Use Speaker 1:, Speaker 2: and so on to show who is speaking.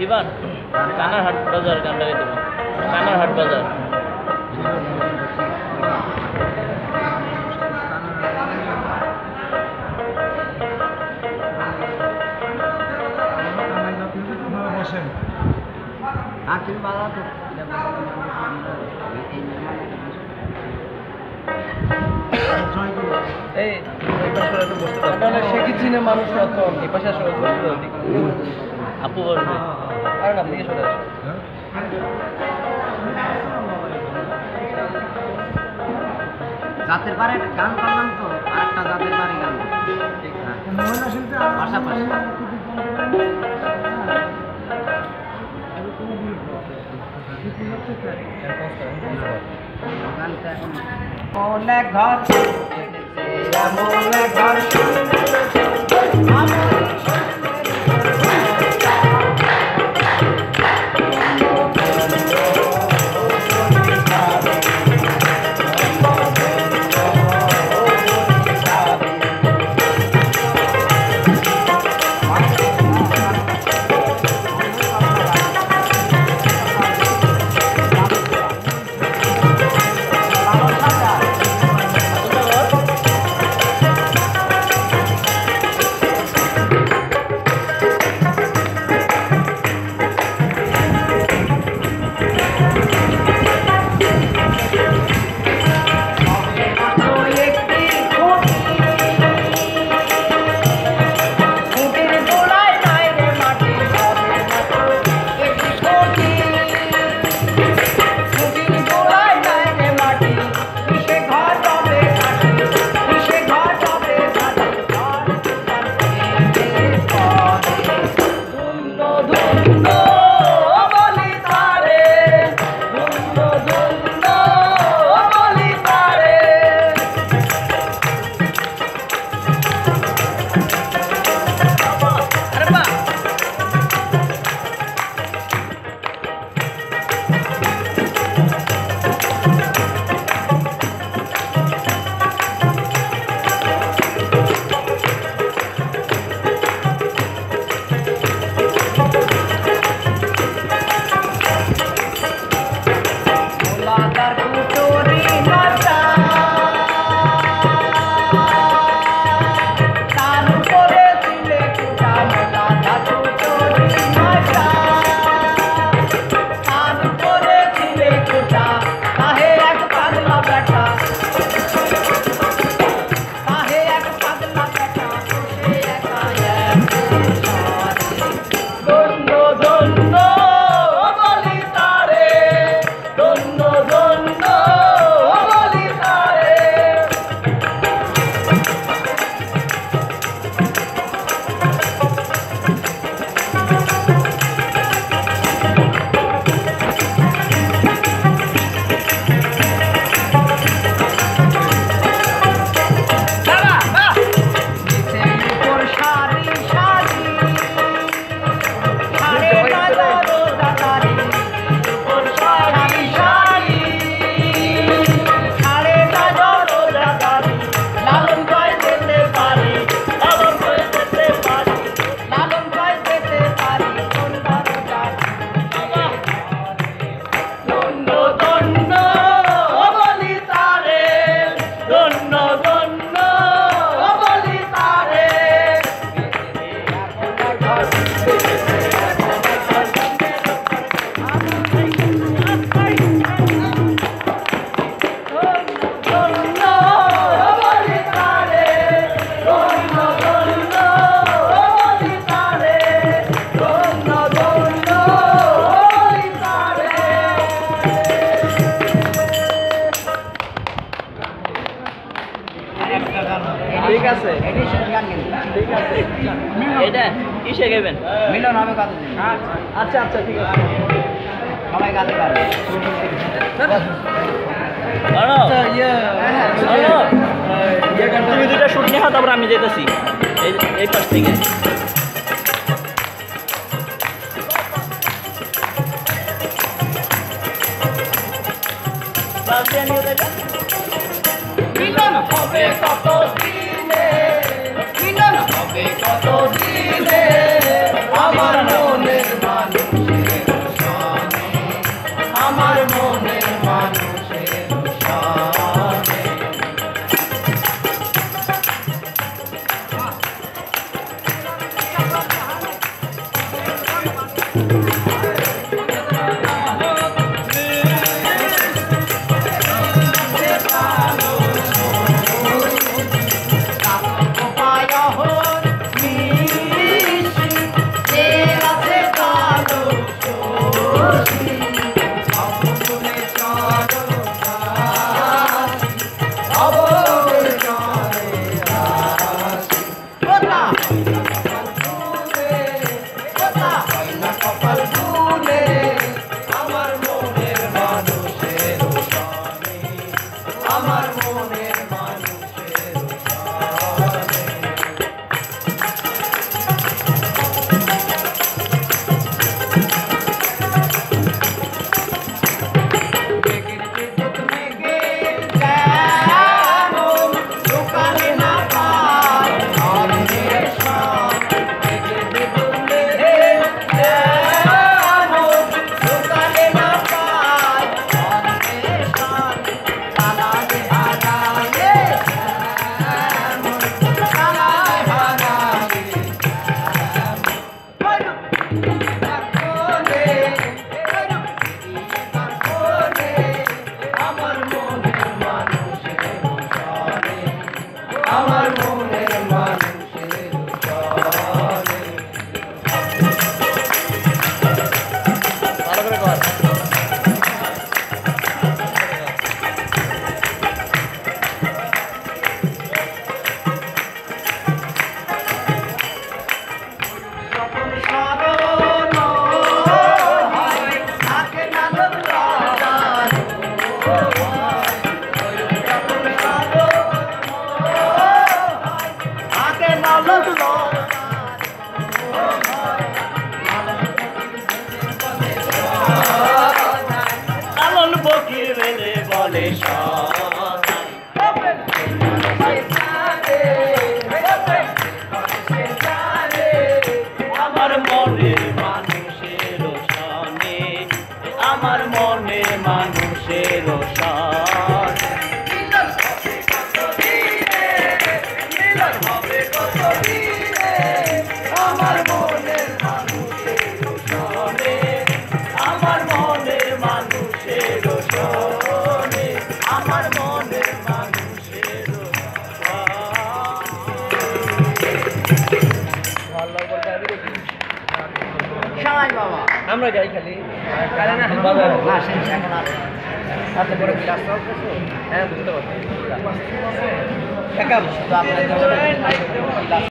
Speaker 1: ইবান কানারহাট বাজার গানটা গাইতে হবে কানারহাট বাজার মানুষ আপু বলবে আর না থেকে সরে আসো
Speaker 2: জাতের বারে গান করলাম তো আরেকটা জাতের বারে গান পাশাপাশি অনেক ঘর
Speaker 1: আচ্ছা আচ্ছা ঠিক আছে
Speaker 2: সবাই গাতে পারবে
Speaker 1: তুমি দুইটা শুট নিয়ে তারপর আমি যেতেছি এই পাশ থেকে
Speaker 2: মিলন হবে কত দিনে মিলন হবে কত দিনে আমার মনের মানুষের সনে আমার মনের মানুষের সনে আমার মনের মানুষের সনে
Speaker 1: ভালো করে কর লালন ফকির মেলে বলে আমার মনের মানুষের সনে আমার মনের মানুষের সনে আমার মনের মানুষের সনে আমার মনের মানুষের সনে আমার মনের মানুষের
Speaker 2: সবাই বাবা
Speaker 1: আমরা গাই খালি
Speaker 2: না শেষ এখন আর
Speaker 1: হাতে করে ক্লাস করছো হ্যাঁ বুঝতে পারছি
Speaker 2: তো আপনাদের